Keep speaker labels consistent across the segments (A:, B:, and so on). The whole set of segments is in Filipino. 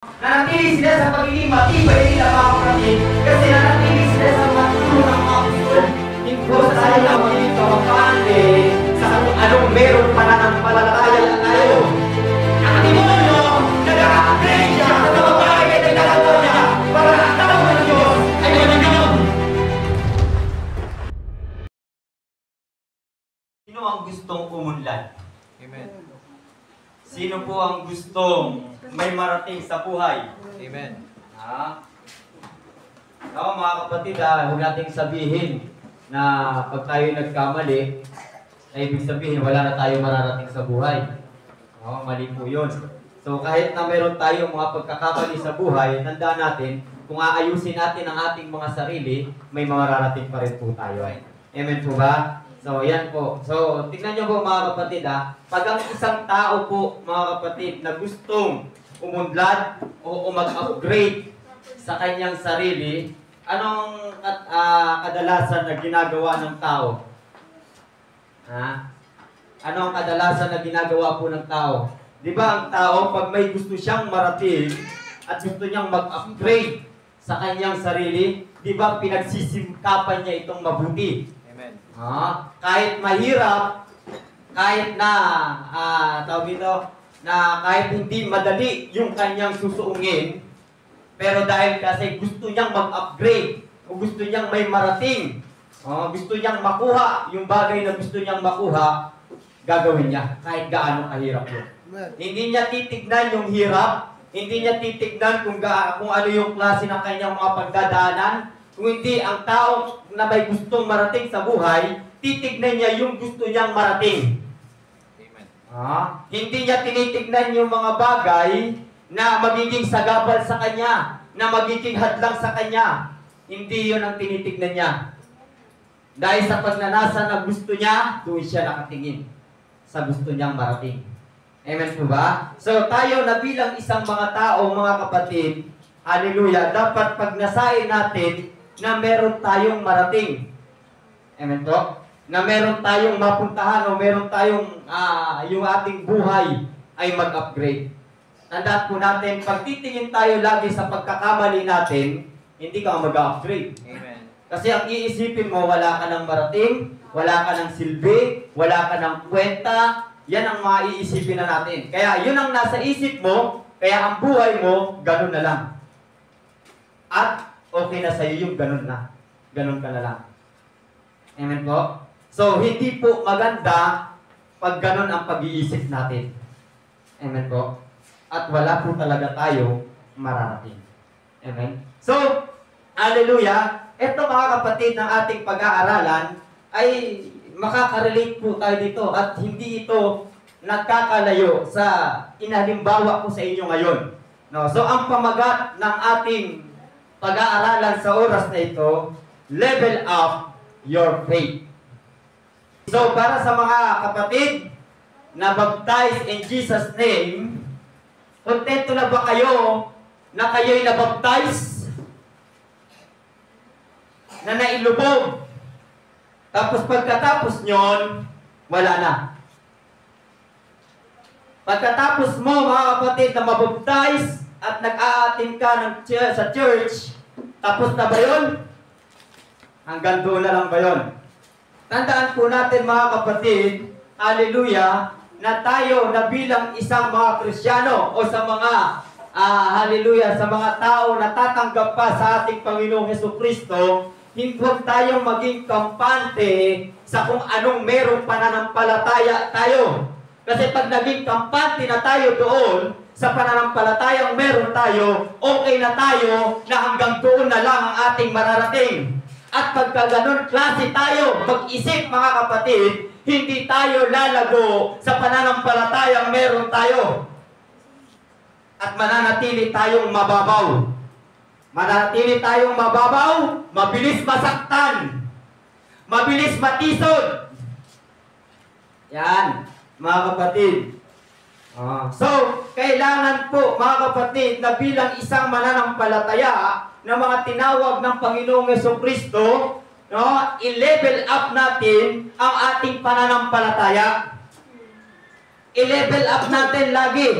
A: Nanatili sila sa pagiging matibay nila mga kapatid kasi nanatili sila sa matulong ng apostol. Hindi tayo na magiging kampante sa kung anong meron pananampalataya tayo. Ang demonyo, nag-a-upgrade siya sa mga bagay na nagdalaw niya para ang tao ng Diyos ay mananaw. Sino ang gustong umunlad?
B: Amen.
A: Sino po ang gustong may marating sa buhay?
B: Amen.
A: Ha? Ako mga kapatid, huwag nating sabihin na pag tayo nagkamali, ay ibig sabihin wala na tayo mararating sa buhay. Mali po yun. So kahit na meron tayong mga pagkakamali sa buhay, tandaan natin, kung aayusin natin ang ating mga sarili, may mararating pa rin po tayo. Amen po ba? So, yan po. So, tingnan nyo po mga kapatid pag ang isang tao po mga kapatid na gustong umunlad o mag-upgrade sa kanyang sarili, anong kadalasan na ginagawa ng tao? Ano ang kadalasan na ginagawa po ng tao? Di ba ang tao, pag may gusto siyang marating at gusto niyang mag-upgrade sa kanyang sarili, di ba pinagsisikapan niya itong mabuti? Kahit mahirap, kahit na kahit hindi madali yung kanyang susuungin, pero dahil kasi gusto niyang mag-upgrade o gusto niyang may marating, gusto niyang makuha yung bagay na gusto niyang makuha, gagawin niya kahit gaano kahirap yun. Hindi niya titignan yung hirap, hindi niya titignan kung ano yung klase ng kanyang mga pagdadaanan. Kung hindi, ang tao na may gustong marating sa buhay, titignan niya yung gusto niyang marating.
B: Amen.
A: Hindi niya tinitignan yung mga bagay na magiging sagabal sa kanya, na magiging hadlang sa kanya. Hindi yun ang tinitignan niya. Dahil sa pagnanasa na gusto niya, doon siya nakatingin sa gusto niyang marating. Amen po ba? So tayo na bilang isang mga tao, mga kapatid, hallelujah, dapat pagnasain natin na meron tayong marating. Amen po? Na meron tayong mapuntahan o meron tayong yung ating buhay ay mag-upgrade. Tandaan po natin, pag titingin tayo lagi sa pagkakamali natin, hindi ka mag-upgrade.
B: Amen.
A: Kasi ang iisipin mo, wala ka ng marating, wala ka ng silbi, wala ka ng kwenta, yan ang maiisipin na natin. Kaya yun ang nasa isip mo, kaya ang buhay mo, ganun na lang. At okay na sa'yo yung ganun na. Ganun ka na lang. Amen po? So, hindi po maganda pag ganun ang pag-iisip natin. Amen po? At wala po talaga tayo mararating. Amen? So, hallelujah, ito mga kapatid ng ating pag-aaralan ay makakarelate po tayo dito at hindi ito nagkakalayo sa inalimbawa ko sa inyo ngayon. No? So, ang pamagat ng ating pag-aaralan sa oras na ito, level up your faith. So, para sa mga kapatid na baptized in Jesus' name, kontento na ba kayo na kayo'y nabaptize? Na nailubog? Tapos pagkatapos nyon, wala na. Pagkatapos mo, mga kapatid, na mabaptize at nag-aatin ka sa church, tapos na ba yun? Hanggang doon na lang ba yun? Tandaan po natin mga kapatid, hallelujah, na tayo na bilang isang mga Kristiyano o sa mga, hallelujah, sa mga tao na tatanggap pa sa ating Panginoong Hesukristo, hindi tayong maging kampante sa kung anong merong pananampalataya tayo. Kasi pag naging kampante na tayo doon, sa pananampalatayang meron tayo, okay na tayo na hanggang doon na lang ang ating mararating. At pagka ganun klase tayo, mag-isip mga kapatid, hindi tayo lalago sa pananampalatayang meron tayo. At mananatili tayong mababaw. Mananatili tayong mababaw, mabilis masaktan, mabilis matisod. Yan, mga kapatid. So, kailangan po, mga kapatid, na bilang isang mananampalataya na mga tinawag ng Panginoong Hesukristo, i-level up natin ang ating pananampalataya. I-level up natin lagi.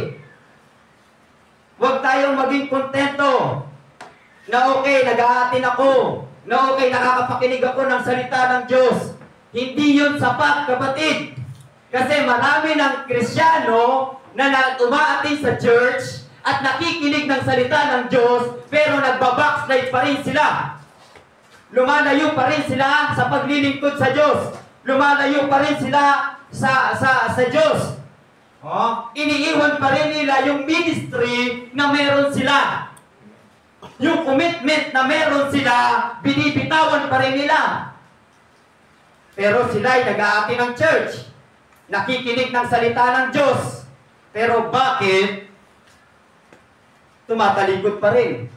A: Huwag tayong maging kontento na okay, nag-aatin ako, na okay, nakakapakinig ako ng salita ng Diyos. Hindi yun sapat, kapatid. Kasi marami ng Kristyano na umaatin sa church at nakikinig ng salita ng Diyos, pero nagbabackslide pa rin sila. Lumalayo pa rin sila sa paglilingkod sa Diyos. Lumalayo pa rin sila sa Diyos. Iniiwan pa rin nila yung ministry na meron sila. Yung commitment na meron sila, binibitawan pa rin nila. Pero sila ay nag-aaki ng church. Nakikinig ng salita ng Diyos. Pero bakit tumatalikod pa rin?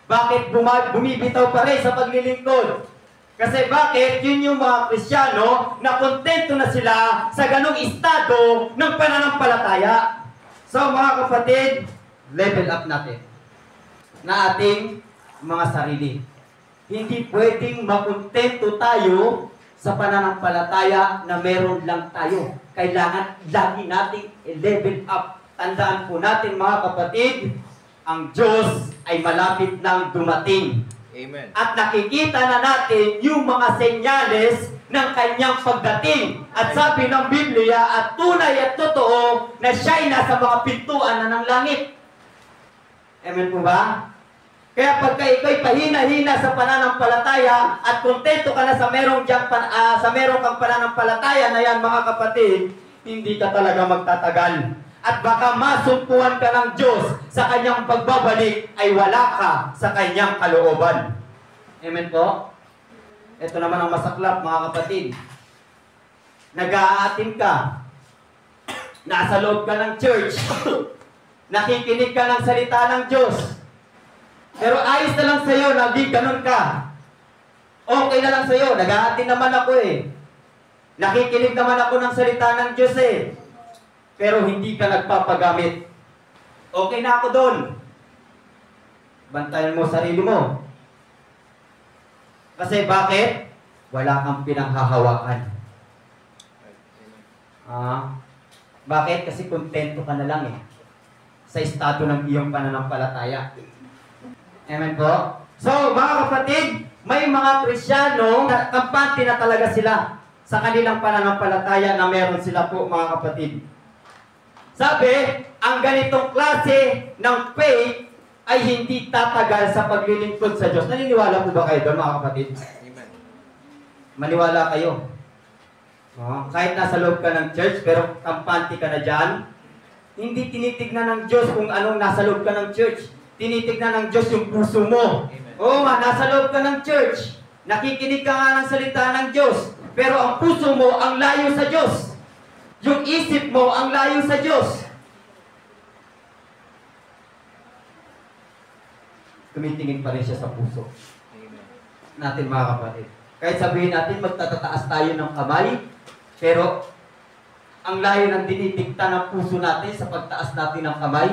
A: Bakit bumibitaw pa rin sa paglilingkod? Kasi bakit yun yung mga Kristiyano na kontento na sila sa ganong estado ng pananampalataya. So mga kapatid, level up natin na ating mga sarili. Hindi pwedeng makontento tayo sa pananampalataya na meron lang tayo. Kailangan lagi nating level up. Tandaan po natin mga kapatid, ang Diyos ay malapit nang dumating.
B: Amen.
A: At nakikita na natin yung mga senyales ng kanyang pagdating. At sabi ng Biblia, at tunay at totoo na siya'y nasa mga pintuan na ng langit. Amen po ba? Kaya pagka ikaw'y pahina-hina sa pananampalataya at kontento ka na sa merong kang pananampalataya na yan, mga kapatid, hindi ka talaga magtatagal. At baka masumpuan ka ng Diyos sa kanyang pagbabalik ay wala ka sa kanyang kalooban. Amen po? Ito naman ang masaklap, mga kapatid. Nag-aatin ka. Nasa loob ka ng church. Nakikinig ka ng salita ng Diyos. Pero ayos na lang sa'yo na di ganun ka. Okay na lang sa'yo. Nag-aatin naman ako eh. Nakikinig naman ako ng salita ng Diyos eh. Pero hindi ka nagpapagamit. Okay na ako doon. Bantayan mo sarili mo. Kasi bakit? Wala kang pinanghahawakan. Bakit? Kasi kontento ka na lang eh. Sa estado ng iyong pananampalataya. Amen po? So, mga kapatid, may mga Kristiyano na kampante na talaga sila sa kanilang pananampalataya na meron sila po, mga kapatid. Sabi, ang ganitong klase ng faith ay hindi tatagal sa paglilingkod sa Diyos. Naniniwala po ba kayo doon, mga kapatid?
B: Amen.
A: Maniwala kayo. Kahit nasa loob ka ng church, pero kampante ka na dyan, hindi tinitignan ng Diyos kung anong nasa loob ka ng church. Tinitignan ng Diyos yung puso mo. Oo nga, nasa loob ka ng church. Nakikinig ka nga ng salita ng Diyos. Pero ang puso mo ang layo sa Diyos. Yung isip mo ang layo sa Diyos. Tumitingin pa rin siya sa puso natin, mga kapatid. Kahit sabihin natin magtatataas tayo ng kamay, pero ang layo ng dinidikta ng puso natin sa pagtaas natin ng kamay,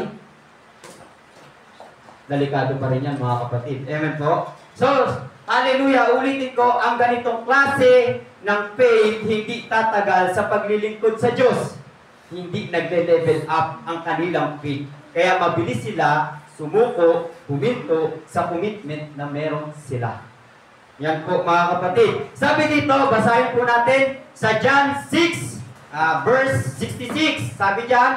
A: delikado pa rin yan, mga kapatid. Amen po? So, hallelujah, ulitin ko, ang ganitong klase ng faith hindi tatagal sa paglilingkod sa Diyos. Hindi nagle-level up ang kanilang faith. Kaya mabilis sila sumuko, huminto sa commitment na meron sila. Yan po, mga kapatid. Sabi dito, basahin po natin sa John 6, verse 66. Sabi diyan,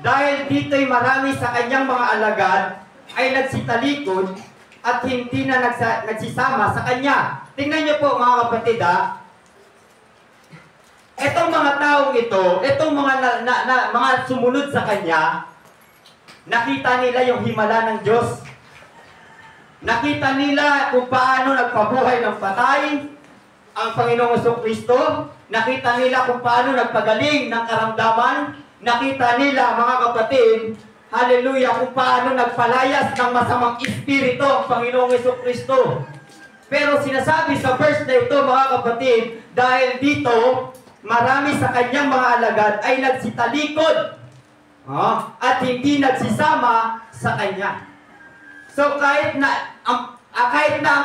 A: dahil dito'y marami sa kanyang mga alagad ay nagsitalikod at hindi na nagsisama sa kanya. Tingnan niyo po, mga kapatid, etong mga taong ito, etong mga mga sumunod sa kanya, nakita nila yung himala ng Diyos. Nakita nila kung paano nagpabuhay ng patay ang Panginoong Jesucristo. Nakita nila kung paano nagpagaling ng karamdaman. Nakita nila, mga kapatid, hallelujah, kung paano nagpalayas ng masamang espiritu ang Panginoong Jesucristo. Pero sinasabi sa verse na ito, mga kapatid, dahil dito, marami sa kanyang mga alagad ay nagsitalikod at hindi nagsisama sa kanya. So kahit na ang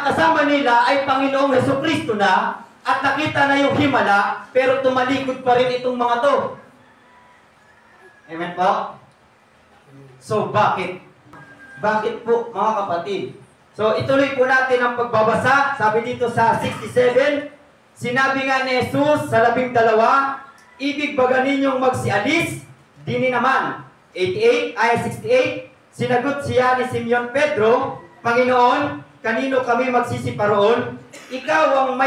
A: kasama nila ay Panginoong Jesucristo na at nakita na yung himala, pero tumalikod pa rin itong mga to. Amen po? So, bakit? Bakit po, mga kapatid? So, ituloy po natin ang pagbabasa. Sabi dito sa 67, sinabi nga ni Jesus sa 12, ibig baga ninyong magsialis, dini naman. 88, ay 68, sinagot siya ni Simeon Pedro, Panginoon, kanino kami magsisiparoon? Ikaw ang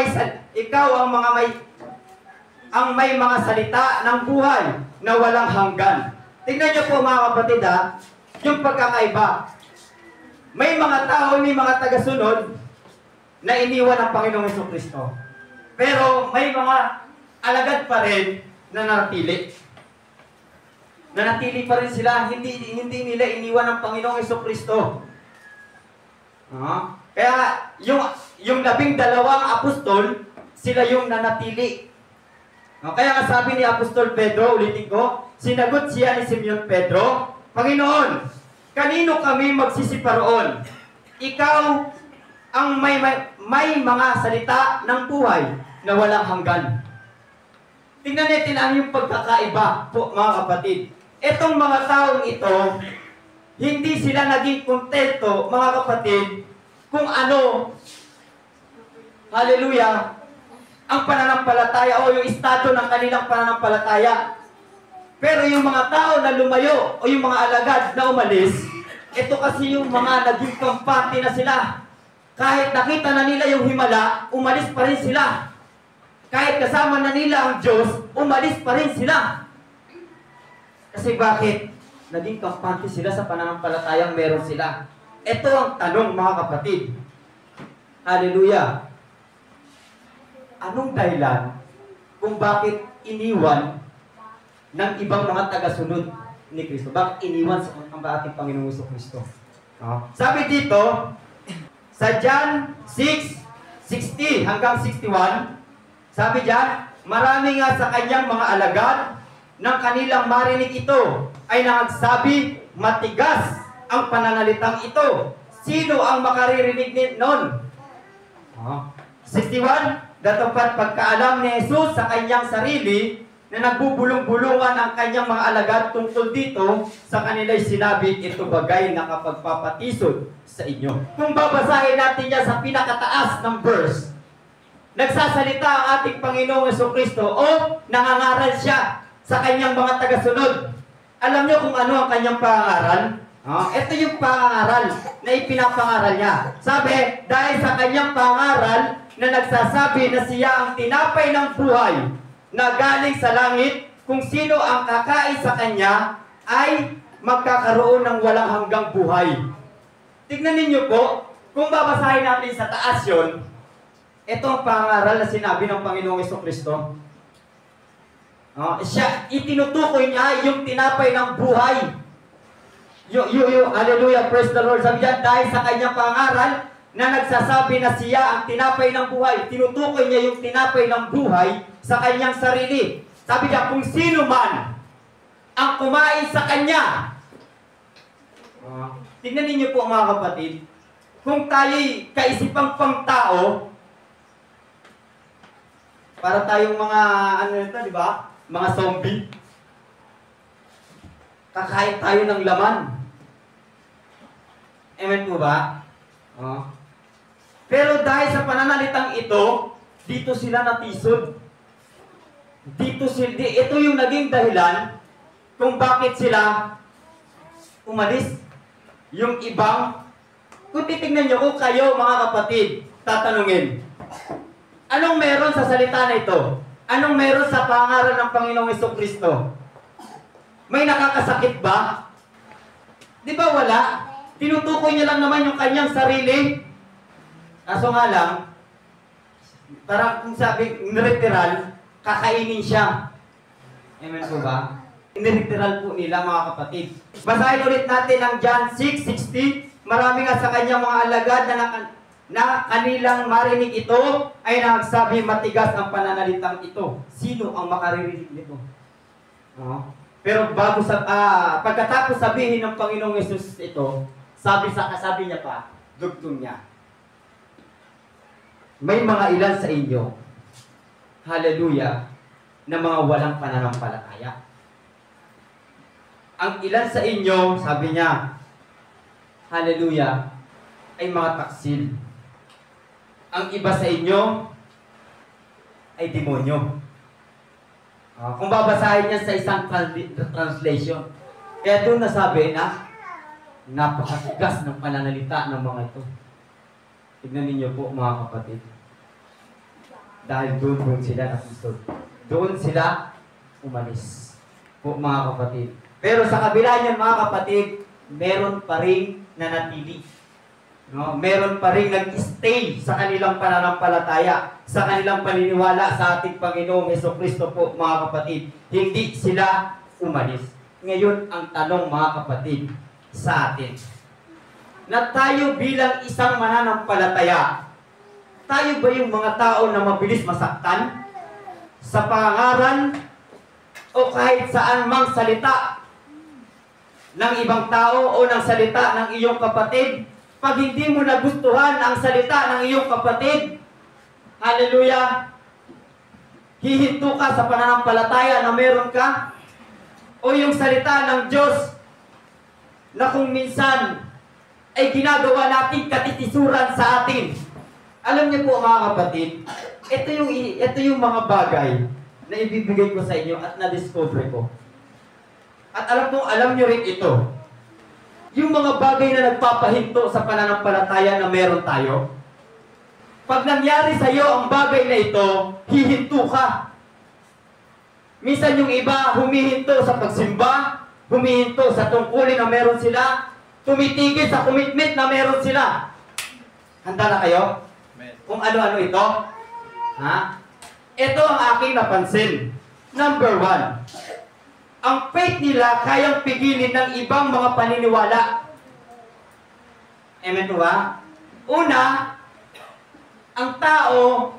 A: may mga salita ng buhay na walang hanggan. Tingnan niyo po mga kapatid yung pagkakaiba. May mga tao, may mga tagasunod na iniwan ng Panginoong Jesucristo. Pero may mga alagad pa rin na nanatili. Nanatili pa rin sila, hindi nila iniwan ng Panginoong Jesucristo. Kaya yung 12 apostol, sila yung nanatili. Kaya nga sabi ni Apostol Pedro, ulitin ko, sinagot siya ni Simeon Pedro, Panginoon, kanino kami magsisiparoon? Ikaw ang may mga salita ng buhay na walang hanggan. Tingnan natin ang yung pagkakaiba po mga kapatid. Itong mga taong ito, hindi sila naging kontento mga kapatid kung ano, hallelujah, ang pananampalataya o yung estado ng kanilang pananampalataya. Pero yung mga tao na lumayo o yung mga alagad na umalis, ito kasi yung mga naging kampante na sila. Kahit nakita na nila yung himala, umalis pa rin sila. Kahit kasama na nila ang Diyos, umalis pa rin sila. Kasi bakit? Naging kampante sila sa pananampalatayang meron sila. Ito ang tanong mga kapatid. Hallelujah. Anong dahilan kung bakit iniwan ng ibang mga tagasunod ni Kristo? Bakit iniwan ang ating Panginoong Jesucristo? Sabi dito, sa John 6:60 hanggang 61, sabi diyan, marami nga sa kanyang mga alagad nang kanilang marinig ito ay nagsabi, matigas ang pananalitang ito. Sino ang makaririnig nun? 61, datapwat pagkaalam ni Jesus sa kanyang sarili na nagbubulong-bulungan ang kanyang mga alagad tungkol dito, sa kanila'y sinabi, ito bagay nakapagpapatisod sa inyo. Kung babasahin natin yan sa pinakataas ng verse, nagsasalita ang ating Panginoong Jesucristo o nangangaral siya sa kanyang mga tagasunod. Alam niyo kung ano ang kanyang pangangaral? Ito yung pangangaral na ipinapangaral niya. Sabi, dahil sa kanyang pangangaral na nagsasabi na siya ang tinapay ng buhay na galing sa langit, kung sino ang kakain sa kanya ay magkakaroon ng walang hanggang buhay. Tignan ninyo po, kung babasahin natin sa taas yun, ito ang pangaral na sinabi ng Panginoong Jesucristo. Siya, itinutukoy niya yung tinapay ng buhay. Hallelujah, praise the Lord. Sabi niya, dahil sa kanyang pangaral na nagsasabi na siya ang tinapay ng buhay, tinutukoy niya yung tinapay ng buhay sa kanyang sarili. Sabi niya, kung sino man ang kumain sa kanya. Tingnan ninyo po mga kapatid, kung tayo'y kaisipang pang-tao, para tayong mga, di ba? Mga zombie. Kakain tayo ng laman. Amen po ba? Pero dahil sa pananalitang ito, dito sila natisod. Ito yung naging dahilan kung bakit sila umalis. Yung ibang, kung titignan nyo, kung kayo mga kapatid, tatanungin, anong meron sa salita na ito? Anong meron sa pangaral ng Panginoong Jesucristo? May nakakasakit ba? Di ba wala? Tinutukoy niya lang naman yung kanyang sarili. Kaso nga lang, parang kung sabi, literal, kakainin siya. Amen po ba? Literal po nila mga kapatid. Basahin ulit natin ang John 6:60. Marami nga sa kanyang mga alagad na kanilang marinig ito ay nagsabi, matigas ang pananalitang ito. Sino ang makaririnig nito? Pero pagkatapos sabihin ng Panginoong Yesus ito, sabi niya pa, dugtong niya, may mga ilan sa inyo, hallelujah, na mga walang pananampalataya. ang ilan sa inyo, sabi niya, hallelujah, ay mga taksil. Ang iba sa inyo ay demonyo. Kung babasahin niya sa isang translation, kaya doon nasabi na napakatigas ng pananalita ng mga ito. Tignan ninyo po mga kapatid. Dahil doon sila nakisod. Doon sila umalis. Po mga kapatid. Pero sa kabila niyan mga kapatid, meron pa rin nanatili. No? Meron pa rin nag-stay sa kanilang pananampalataya, sa kanilang paniniwala sa ating Panginoong Hesukristo po mga kapatid. Hindi sila umalis. Ngayon ang tanong mga kapatid sa atin, na tayo bilang isang mananampalataya, tayo ba yung mga tao na mabilis masaktan sa pangangaral o kahit saan mang salita ng ibang tao o ng salita ng iyong kapatid? Pag hindi mo nagustuhan ang salita ng iyong kapatid, hallelujah, hihinto ka sa pananampalataya na meron ka? O yung salita ng Diyos na kung minsan ay ginagawa natin katitisuran sa atin. Alam niyo po mga kapatid, ito yung mga bagay na ibibigay ko sa inyo at na-discover ko. At alam niyo rin ito. Yung mga bagay na nagpapahinto sa pananampalataya na meron tayo. Pag nangyari sa iyo ang bagay na ito, hihinto ka. Minsan yung iba humihinto sa pagsimba, humihinto sa tungkulin na meron sila, tumitigil sa commitment na meron sila. Handa na kayo? Kung ano-ano ito? Ha? Ito ang aking napansin. Number 1. Ang faith nila kayang pigilin ng ibang mga paniniwala. Amen po ba? Una, ang tao,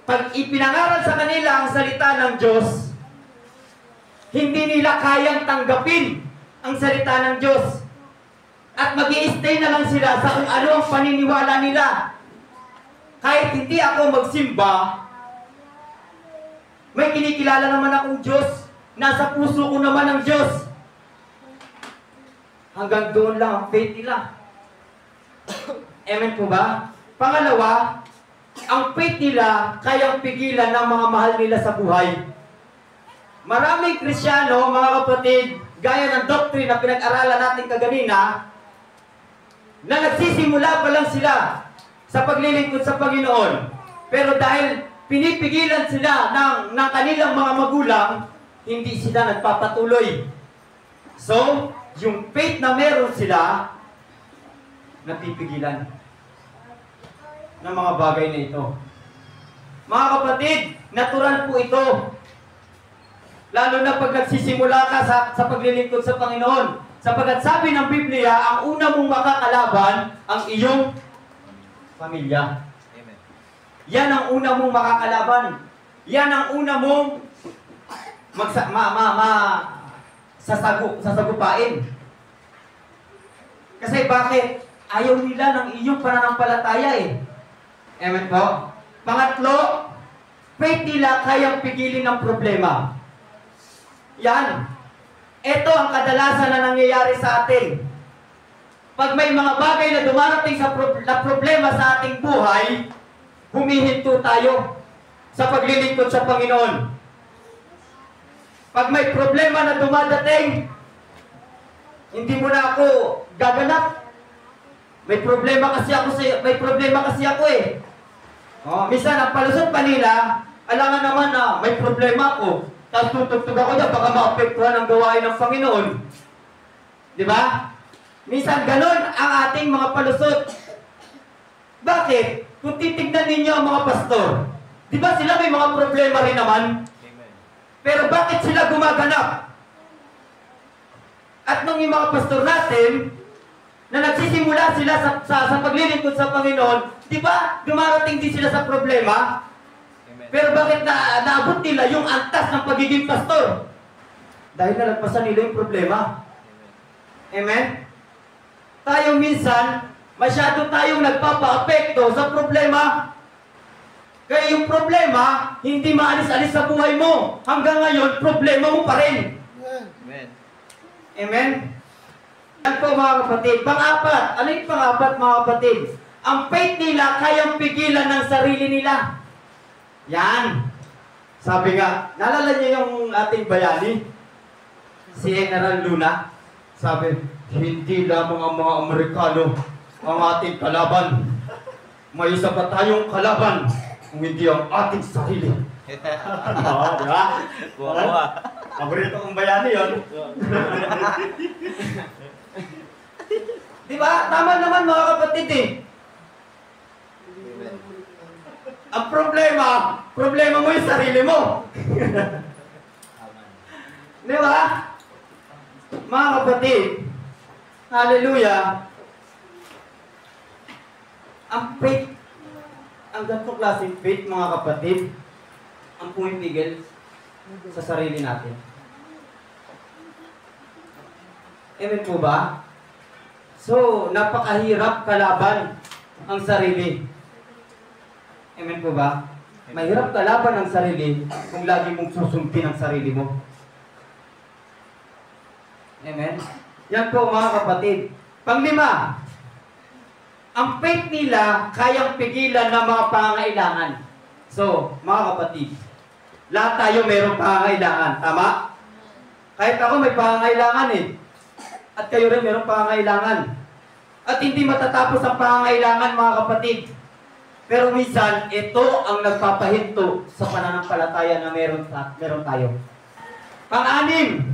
A: pag ipinangaral sa kanila ang salita ng Diyos, hindi nila kayang tanggapin ang salita ng Diyos. At mag-i-stay na lang sila sa kung ano ang paniniwala nila. Kahit hindi ako magsimba, may kinikilala naman akong Diyos. Nasa puso ko naman ang Diyos. Hanggang doon lang ang faith nila. Amen po ba? Pangalawa, ang faith nila kayang pigilan ng mga mahal nila sa buhay. Maraming Kristiyano, mga kapatid, gaya ng doctrine na pinag-aralan natin kaganina, na nagsisimula pa lang sila sa paglilingkod sa Panginoon. Pero dahil pinipigilan sila ng kanilang mga magulang, hindi sila nagpapatuloy. So, yung faith na meron sila, napipigilan ng mga bagay na ito. Mga kapatid, natural po ito. Lalo na pag nagsisimula ka sa paglilingkod sa Panginoon. Sapagkat sabi ng Biblia, ang una mong makakalaban, ang iyong pamilya. Amen. Yan ang una mong makakalaban. Yan ang una mong sasagupain. Kasi bakit? Ayaw nila ng iyong pananampalataya eh. Amen po? Pangatlo, faith nila kayang pigilin ng problema. Yan. Ito ang kadalasan na nangyayari sa atin. Pag may mga bagay na dumarating na problema sa ating buhay, humihinto tayo sa paglilingkod sa Panginoon. Pag may problema na dumadating, hindi mo na ako gaganap. May problema kasi ako eh. Minsan ang palusot pa nila, alangan naman na may problema ako. Tapos tutugtog ako dyan, baka maapektuhan ang gawain ng Panginoon. Di ba? Minsan ganun ang ating mga palusot. Bakit? Kung titignan ninyo ang mga pastor, di ba sila may mga problema rin naman? Amen. Pero bakit sila gumaganap? At nung yung mga pastor natin, na nagsisimula sila sa paglilingkod sa Panginoon, di ba dumarating din sila sa problema? Pero bakit naabot nila yung antas ng pagiging pastor? Dahil nalagpasan nila yung problema. Amen? Tayo minsan, masyado tayong nagpapa-apekto sa problema. Kaya yung problema, hindi maalis-alis sa buhay mo. Hanggang ngayon, problema mo pa rin.
B: Amen.
A: Amen? Yan po mga kapatid. Pang-apat. Ano yung pang-apat mga kapatid? Ang faith nila kayang pigilan ng sarili nila. Yan. Sabi nga, naalala niyo yung ating bayani? Si General Luna. Sabi, hindi lamang ang mga Amerikano ang ating kalaban. May isa pa tayong kalaban kung hindi ang ating sarili. Oo, di ba?
B: Buwa-buwa.
A: Paborito kong bayani yun. Di ba? Tama naman mga kapatid eh. Ang problema mo yung sarili mo. Di ba? Mga kapatid, hallelujah, ang faith, ang ganitong klaseng faith mga kapatid, ang pumipigil sa sarili natin. Amen po ba? So, napakahirap kalaban ang sarili. Amen po ba? Mahirap kalaban ang sarili kung lagi mong susumpin ang sarili mo. Amen? Yan po mga kapatid. Panglima, ang faith nila kayang pigilan ng mga pangangailangan. So, mga kapatid, lahat tayo mayroong pangangailangan. Tama? Kahit ako may pangangailangan eh. At kayo rin mayroong pangangailangan. At hindi matatapos ang pangangailangan mga kapatid. Pero minsan, ito ang nagpapahinto sa pananampalataya na meron tayo. Pang-anim,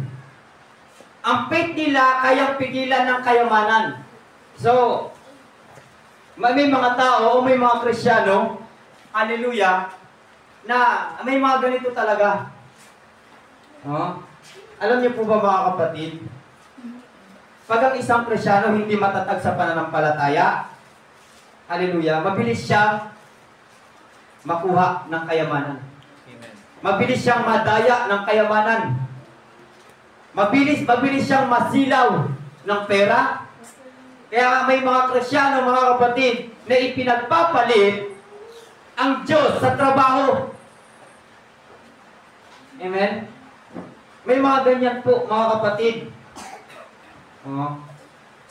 A: ang faith nila kayang pigilan ng kayamanan. So, may mga tao o may mga Kristiyano, hallelujah, na may mga ganito talaga. Alam niyo po ba mga kapatid, pag ang isang Kristiyano hindi matatag sa pananampalataya, hallelujah, mabilis siyang makuha ng kayamanan.
B: Amen.
A: Mabilis siyang madaya ng kayamanan. Mabilis siyang masilaw ng pera. Kaya may mga Kristiyano, mga kapatid, na ipinagpapalit ang Diyos sa trabaho. Amen? May mga ganyan po, mga kapatid.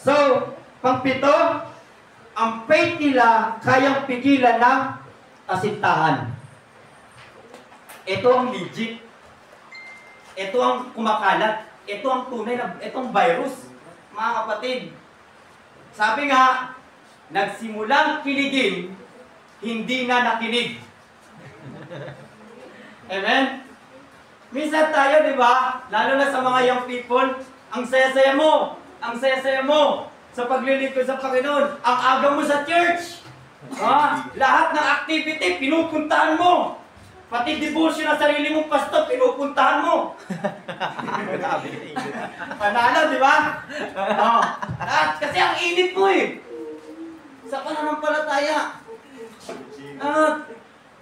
A: So, pang-pito, ang faith nila kayang pigilan ng kasintahan. Ito ang legit. Ito ang kumakalat. Ito ang tunay na, itong virus. Mga kapatid, sabi nga, nagsimulang kiligin, hindi na nakinig. Amen? Minsan tayo, di ba? Lalo na sa mga young people, ang saya-saya mo sa paglilingkod sa Panginoon. Ang aga mo sa church. Lahat ng activity, pinupuntahan mo. Pati devotion ng sarili mong pastor, pinupuntahan mo. Panalo, di ba? At kasi ang init mo eh. Sa pananampalataya.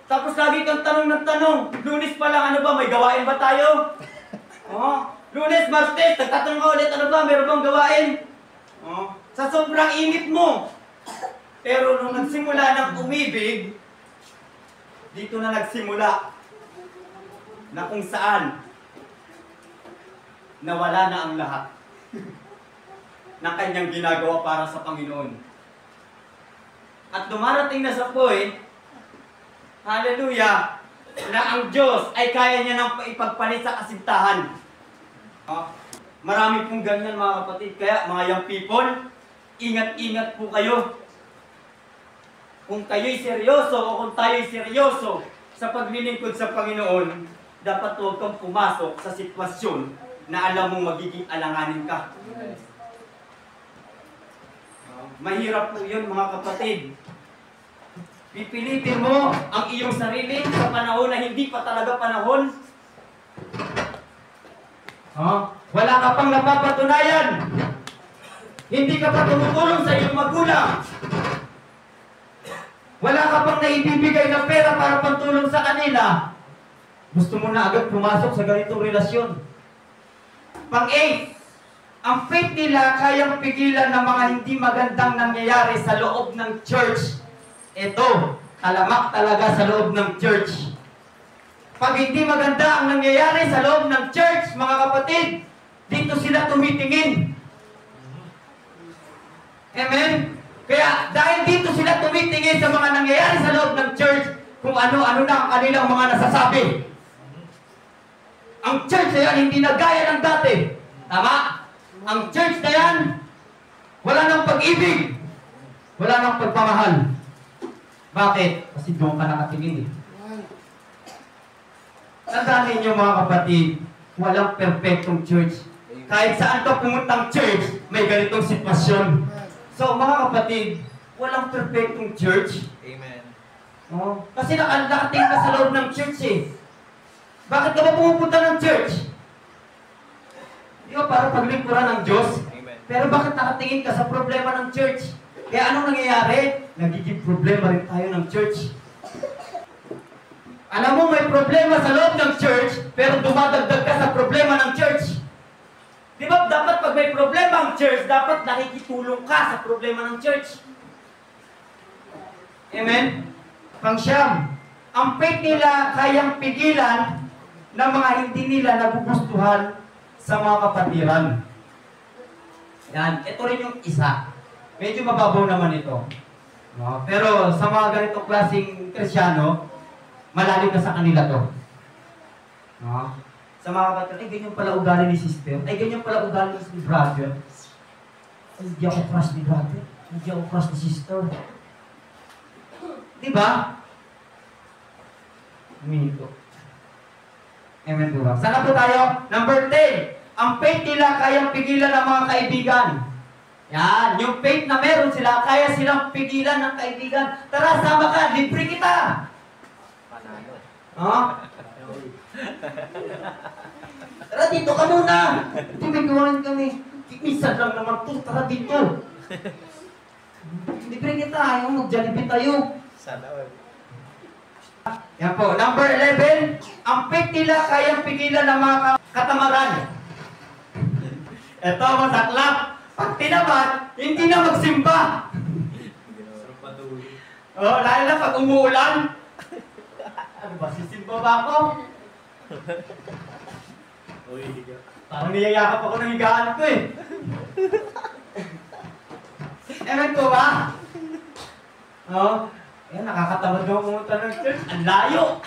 A: Tapos lagi kang tanong ng tanong. Lunes pa lang, ano ba? May gawain ba tayo? Lunes, Martes, nagtatanong ka ulit, ano ba? Meron bang gawain? Sa sobrang init mo. Pero nung nagsimula ng umibig, dito na nagsimula na kung saan nawala na ang lahat ng kanyang ginagawa para sa Panginoon. At dumarating na sa point, hallelujah, na ang Diyos ay kaya niya nang ipagpalit sa kasintahan. Marami pong ganyan mga kapatid. Kaya mga young people, ingat-ingat po kayo. Kung kayo'y seryoso o kung tayo'y seryoso sa paglilingkod sa Panginoon, dapat huwag kang pumasok sa sitwasyon na alam mong magiging alanganin ka. Mahirap po yun mga kapatid. Pipilitin mo ang iyong sarili sa panahon na hindi pa talaga panahon. Wala ka pang napapatunayan. Hindi ka pa tumutulong sa iyong magulang. Wala ka pang naibibigay na pera para pantulong sa kanila. Gusto mo na agad pumasok sa ganitong relasyon. Pang-8, ang faith nila kayang pigilan ng mga hindi magandang nangyayari sa loob ng church. Ito, talamak talaga sa loob ng church. Pag hindi maganda ang nangyayari sa loob ng church, mga kapatid, dito sila tumitingin. Amen? Kaya dahil dito sila tumitingin sa mga nangyayari sa loob ng church, kung ano-ano na ang kanilang mga nasasabi. Ang church na yan, hindi na gaya ng dati. Tama? Ang church na yan, wala nang pag-ibig. Wala nang pagpamahal. Bakit? Kasi doon ka nakatingin eh. Tandaan ninyo mga kapatid, walang perfectong church. Kahit saan ka pumuntang church, may ganitong sitwasyon. So mga kapatid, walang perfectong church.
B: Amen.
A: Oh, kasi nakating ka sa loob ng church eh. Bakit ka ba pumupunta ng church? Di ba para paglingkuran ng Diyos?
B: Amen.
A: Pero bakit nakatingin ka sa problema ng church? Kaya anong nangyayari? Nagiging problema rin tayo ng church. Alam mo, may problema sa loob ng church, pero dumadagdag ka sa problema ng church. Di ba dapat pag may problema ang church, dapat nakikitulong ka sa problema ng church. Amen? Pangsyam, ang faith nila kayang pigilan ng mga hindi nila nagugustuhan sa mga kapatiran. Yan, ito rin yung isa. Medyo mababaw naman ito. No? Pero sa mga ganitong klaseng Krisyano, malalim na sa kanila to. No? Sa mga kapatid, ay ganyan pala ugali ni sister. Ay ganyan pala ugali ni brother. Ay, hindi ako crush ni brother. Hindi ako crush ni sister. Diba? Minito. Amen po ba? Sana po tayo? Number 10. Ang faith nila kayang pigilan ng mga kaibigan. Yan. Yung faith na meron sila, kaya silang pigilan ng kaibigan. Tara, sama ka. Libre kita.
B: Panalo.
A: Ha? Tara, dito ka muna. Hindi, may gawain kami. Minsan lang naman to. Tara dito. Libre kita. Ayaw, mag-Jollibee tayo.
B: Sana all.
A: Yan po. Number 11. Ang faith nila kayang pigilan ng mga katamaran. Ito, masaklap. Pag tinamad, hindi na magsimba. Oh, lalo na pag umuulan. Ano ba, sisimba ba ako? Parang niyayakap ako ng higaan ko eh. Ewan ko ba? Oh, yan, nakakatamad daw pumunta ng church. Ang layo!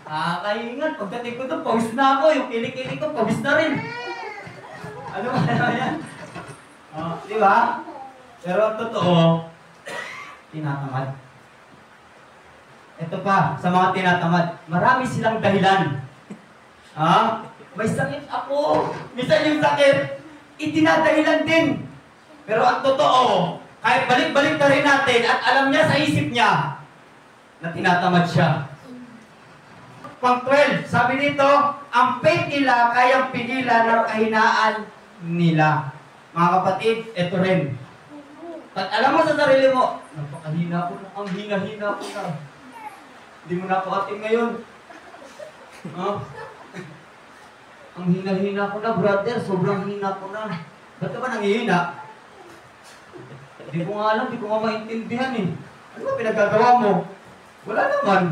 A: Kakaingat. Pagdating ko doon, pawis na ako. Yung kilik-kilik ko, pawis na rin. Ano ba yan? Oh, di ba? Pero ang totoo, tinatamad. Ito pa, sa mga tinatamad, marami silang dahilan. Ha? May sakit ako. Minsan yung sakit, itinadahilan din. Pero ang totoo, kahit balik-balik na rin natin at alam niya sa isip niya na tinatamad siya. Pang 12, sabi dito, ang faith nila kayang pigilan ng kahinaan nila. Mga kapatid, ito rin. At alam mo sa sarili mo, napakahina ko na, ang hina-hina ko na. Hindi mo na ako ating ngayon. Huh? Ang hina-hina ko na, brother. Sobrang hina ko na. Ba't ka ba nangihina? Hindi ko nga alam, hindi ko nga maintindihan eh. Ano ba pinagagawa mo? Wala naman.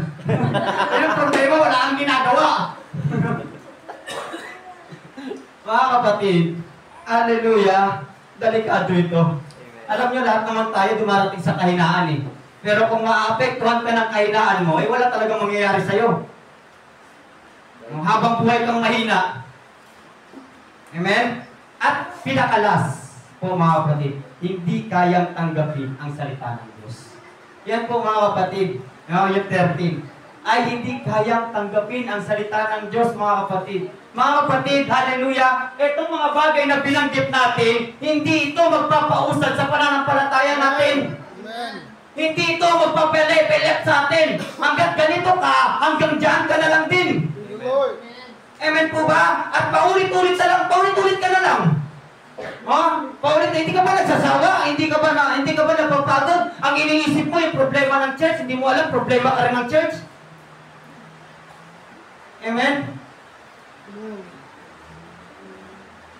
A: Yung problema, wala kang ginagawa. Mga kapatid, hallelujah, delikado ito. Alam nyo, lahat naman tayo dumarating sa kahinaan eh. Pero kung maapektuhan ka ng kahinaan mo, eh wala talagang mangyayari sa'yo. Habang buhay kang mahina. Amen? At pinakalas po mga kapatid, hindi kayang tanggapin ang salita ng Diyos. Yan po mga kapatid, yung 13, ay hindi kayang tanggapin ang salita ng Diyos mga kapatid. Mga kapatid, hallelujah, itong mga bagay na binanggit natin, hindi ito magpapausad sa pananampalataya natin.
C: Amen.
A: Hindi ito magpapelet sa atin. Hanggat ganito ka, hanggang dyan ka na lang din.
C: Lord.
A: Amen po ba? At paulit-ulit ka na lang. Paulit, hindi ka ba nagsasawa? Hindi ka ba napapagod? Ang iniisip mo yung problema ng church, hindi mo alam problema ka rin ng church. Amen?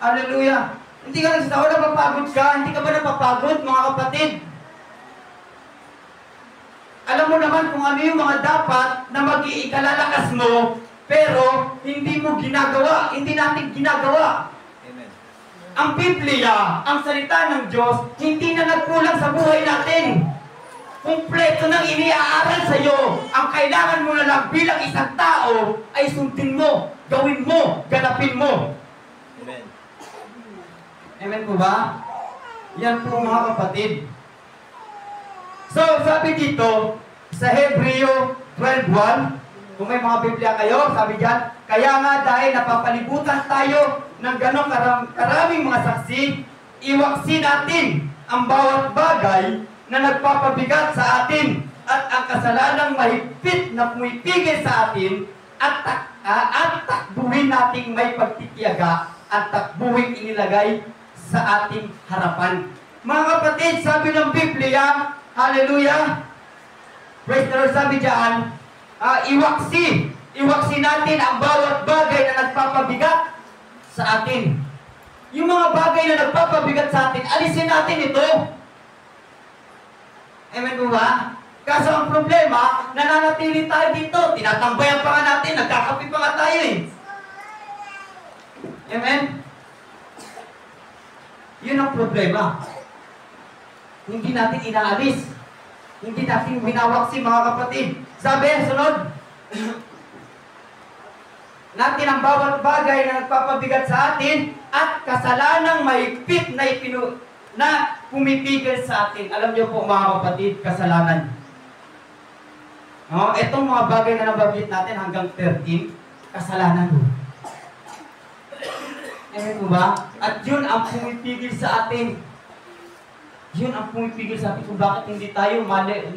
A: Hallelujah. Hindi ka nagsasawa, napapagod ka. Hindi ka ba napapagod, mga kapatid? Alam mo naman kung ano yung mga dapat na mag-iikalalakas mo Pero, hindi mo ginagawa. Hindi natin ginagawa.
B: Amen.
A: Ang Biblia, ang salita ng Diyos, hindi na nagkulang sa buhay natin. Kumpleto nang iniaaral sa iyo. Ang kailangan mo na lang bilang isang tao ay sundin mo, gawin mo, ganapin mo.
B: Amen.
A: Amen po ba? Yan po mga kapatid. So, sabi dito, sa Hebreo 12:1, kung may mga Biblia kayo, sabi dyan, kaya nga dahil napapalibutan tayo ng ganong karaming mga saksi, iwaksi natin ang bawat bagay na nagpapabigat sa atin at ang kasalanang mahigpit na pumipigil sa atin at takbuhin nating may pagtitiyaga at takbuhin inilagay sa ating harapan. Mga kapatid, sabi ng Biblia, hallelujah, praise the Lord, sabi dyan, iwaksi natin ang bawat bagay na nagpapabigat sa atin. Yung mga bagay na nagpapabigat sa atin, alisin natin ito. Amen po ba? Kaso ang problema, nananatili tayo dito. Tinatambayan pa nga natin, nagkakapi pa nga tayo eh. Amen? Yun ang problema. Hindi natin inaalis. Hindi natin winawaksi, mga kapatid. Sabi, sunod. Natin ang bawat bagay na nagpapabigat sa atin at kasalanang mahigpit na pumipigil sa atin. Alam niyo po mga kapatid, kasalanan. Itong mga bagay na nabanggit natin hanggang 13, kasalanan. Amen po ba? At yun ang pumipigil sa atin. Yun ang pumipigil sa atin kung bakit hindi tayo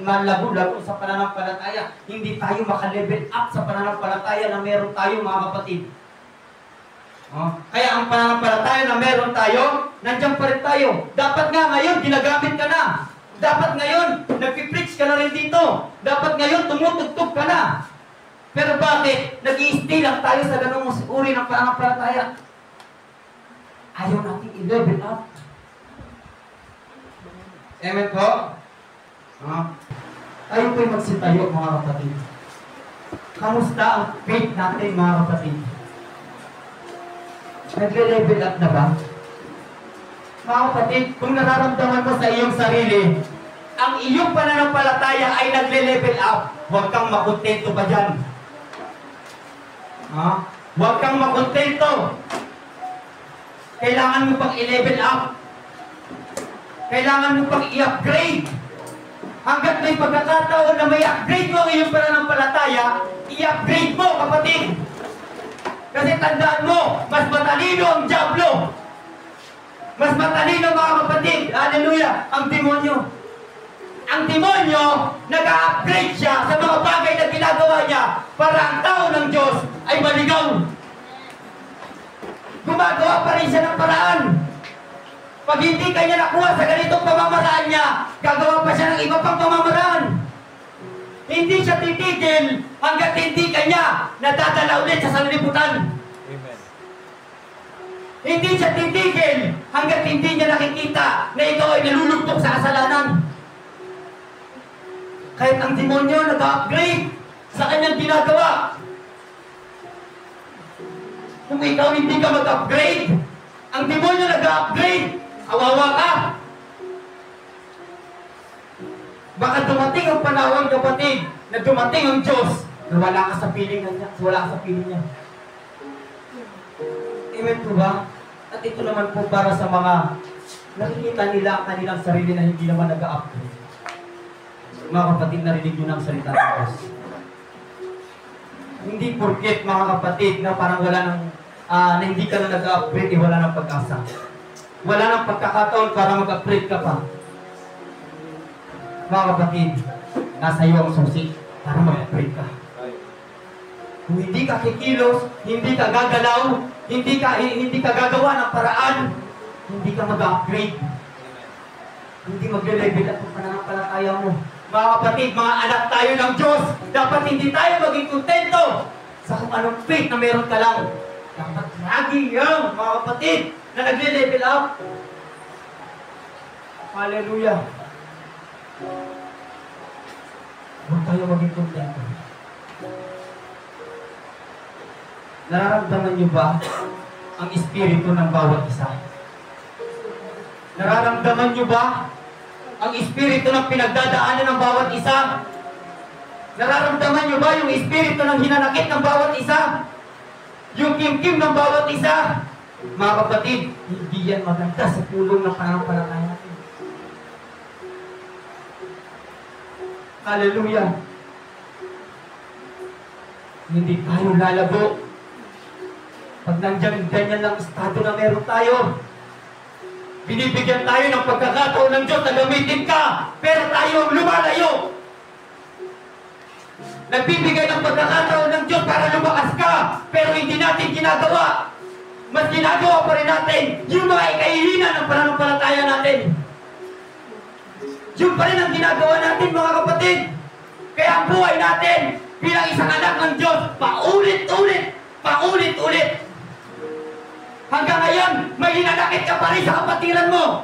A: malago-lago sa pananampalataya. Hindi tayo maka-level up sa pananampalataya na meron tayo, mga kapatid. Kaya ang pananampalataya na meron tayo, nandiyan pa rin tayo. Dapat nga ngayon, ginagamit ka na. Dapat ngayon, nagpipreach ka na rin dito. Dapat ngayon, tumutugtog ka na. Pero bakit? Nag-i-stay lang tayo sa ganung uri ng pananampalataya. Ayaw natin i-level up. Amen po? Tayo po'y magsitayo, mga kapatid. Kamusta ang faith natin, mga kapatid? Nagre-level up na ba? Mga kapatid, kung nararamdaman mo sa iyong sarili, ang iyong pananampalataya ay nagle-level up, huwag kang makontento pa dyan. Huwag kang makontento. Kailangan mo pang i-level up. Kailangan mo pang i-upgrade. Hanggat may pagkakataon na may upgrade mo ang iyong pananampalataya, i-upgrade mo, kapatid. Kasi tandaan mo, mas matalino ang dyablo. Mas matalino, mga kapatid. Hallelujah. Ang demonyo. Ang demonyo, nag-upgrade siya sa mga bagay na ginagawa niya para ang tao ng Diyos ay maligaw. Gumagawa pa rin siya ng paraan. Pag hindi kanya nakuha sa ganitong pamamaraan niya, gagawa pa siya ng iba pang pamamaraan. Hindi siya titigil hanggat hindi kanya nadadala ulit sa sanlibutan.
B: Amen.
A: Hindi siya titigil hanggat hindi niya nakikita na ito ay nalulugtong sa kasalanan. Kahit ang demonyo nag-upgrade sa kanyang ginagawa. Kung ikaw hindi ka mag-upgrade, ang demonyo nag-upgrade, awawa ka. Baka dumating ang panahon, kapatid, na dumating ang Diyos, na wala ka sa piling niya. Wala ka sa piling niya. Amen po ba? At ito naman po para sa mga nakikita nila ang kanilang sarili na hindi naman nag-upgrade. Mga kapatid, narinig nyo ng salita ng Diyos. Hindi porket, mga kapatid, na parang wala nang na hindi ka na nag-upgrade, wala nang pag-asa. Wala nang pagkakataon para mag-upgrade ka pa. Mga kapatid, nasa iyo ang susi para mag-upgrade ka. Kung hindi ka kikilos, hindi ka gagalaw, hindi ka gagawa ng paraan, hindi ka mag-upgrade. Hindi mag-level up ang pananampalataya mo. Mga kapatid, mga anak tayo ng Diyos, dapat hindi tayo maging kontento sa kung anong faith na meron ka lang. Dapat lagi yung mga kapatid na nagle-level up. Hallelujah. Huwag tayo maging kontento. Nararamdaman niyo ba ang espiritu ng bawat isa? Nararamdaman niyo ba ang espiritu ng pinagdadaanan ng bawat isa? Nararamdaman niyo ba yung espiritu ng hinanakit ng bawat isa? Yung kimkim ng bawat isa? Mga kapatid, hindi yan maganda sa pulong ng pananampalataya natin. Hallelujah! Hindi tayo lalabo. Pag nandiyan ganyan lang estado na meron tayo, binibigyan tayo ng pagkakataon ng Diyos na gamitin ka, pero tayo lumalayo. Nagbibigay ng pagkakataon ng Diyos para lumakas ka, pero hindi natin ginagawa. Mas ginagawa pa rin natin yung mga ikahihinan ng pananampalataya natin. Yung pa rin ang ginagawa natin, mga kapatid. Kaya ang buhay natin bilang isang anak ng Diyos, paulit-ulit. Hanggang ngayon, may hinanakit ka pa rin sa kapatiran mo.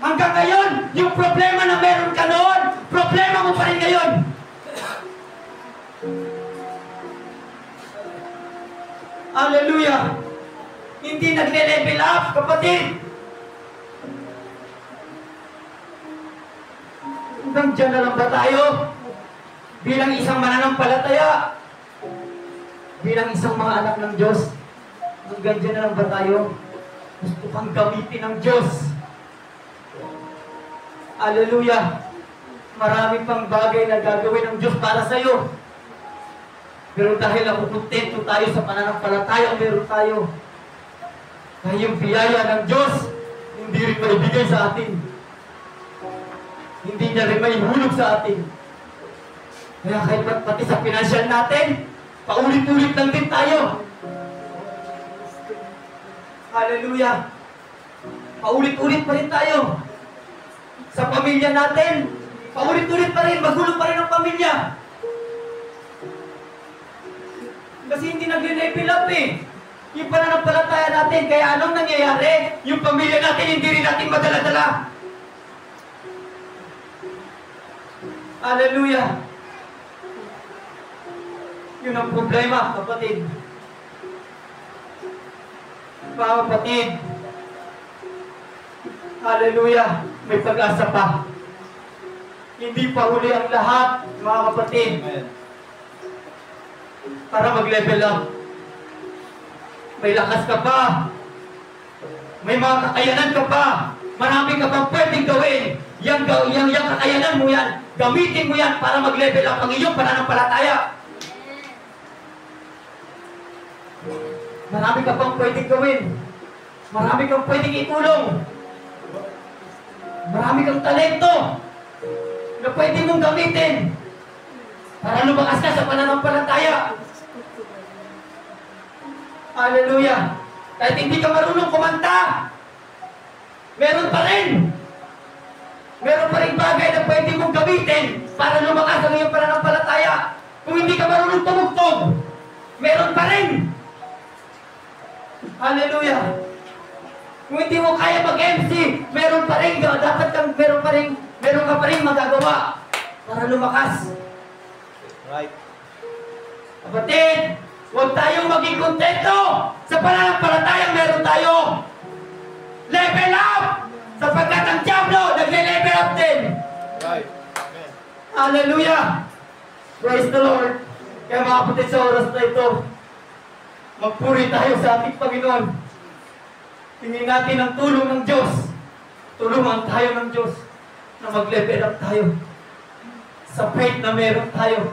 A: Hanggang ngayon, yung problema na meron ka noon, problema mo pa rin ngayon. Hallelujah! Hindi nagle-level up, kapatid. Hanggang dyan na lang ba tayo? Bilang isang mananampalataya, bilang isang mga anak ng Diyos, hanggang dyan na lang ba tayo? Gusto kang gamitin ng Diyos. Hallelujah! Marami pang bagay na gagawin ng Diyos para sa'yo. Pero dahil nakukontento tayo sa pananampalataya, meron tayo. Dahil yung biyaya ng Diyos, hindi rin maibigay sa atin. Hindi niya rin maihulog sa atin. Kaya kahit pati sa financial natin, paulit-ulit lang din tayo. Hallelujah! Paulit-ulit pa rin tayo. Sa pamilya natin, paulit-ulit pa rin, magulo pa rin ang pamilya. Kasi hindi nagle-level up eh. Yung pananampalataya natin, kaya anong nangyayari? Yung pamilya natin, hindi rin natin madala-dala. Hallelujah! Yun ang problema, kapatid. Mga kapatid, hallelujah, may pag-asa pa. Hindi pa huli ang lahat, mga kapatid. Para mag-level up. May lakas ka pa. May mga kakayanan ka pa. Marami ka pang pwedeng gawin. Yang kakayanan mo yan, gamitin mo yan para mag-level up ang iyong pananampalataya. Marami ka pang pwedeng gawin. Marami kang pwedeng itulong. Marami kang talento na pwede mong gamitin para lumakas ka sa pananampalataya. Hallelujah! Kahit hindi ka marunong kumanta, meron pa rin. Meron pa rin bagay na pwede mong gamitin para lumakas ang iyong pananampalataya. Kung hindi ka marunong tumugtog, meron pa rin. Hallelujah! Kung hindi mo kaya mag-MC, meron pa rin. Dapat kang meron ka pa rin magagawa para lumakas.
B: Right.
A: Kapatid, huwag tayong maging kontento sa pananampalatayang meron tayo. Level up! Sapagkat ang Diablo, nagle-level up din.
B: Right. Amen.
A: Hallelujah! Praise the Lord! Kaya mga kapatid, sa oras na ito, magpuri tayo sa ating Panginoon. Tingin natin ang tulong ng Diyos. Tulungan tayo ng Diyos na mag-level up tayo sa faith na meron tayo.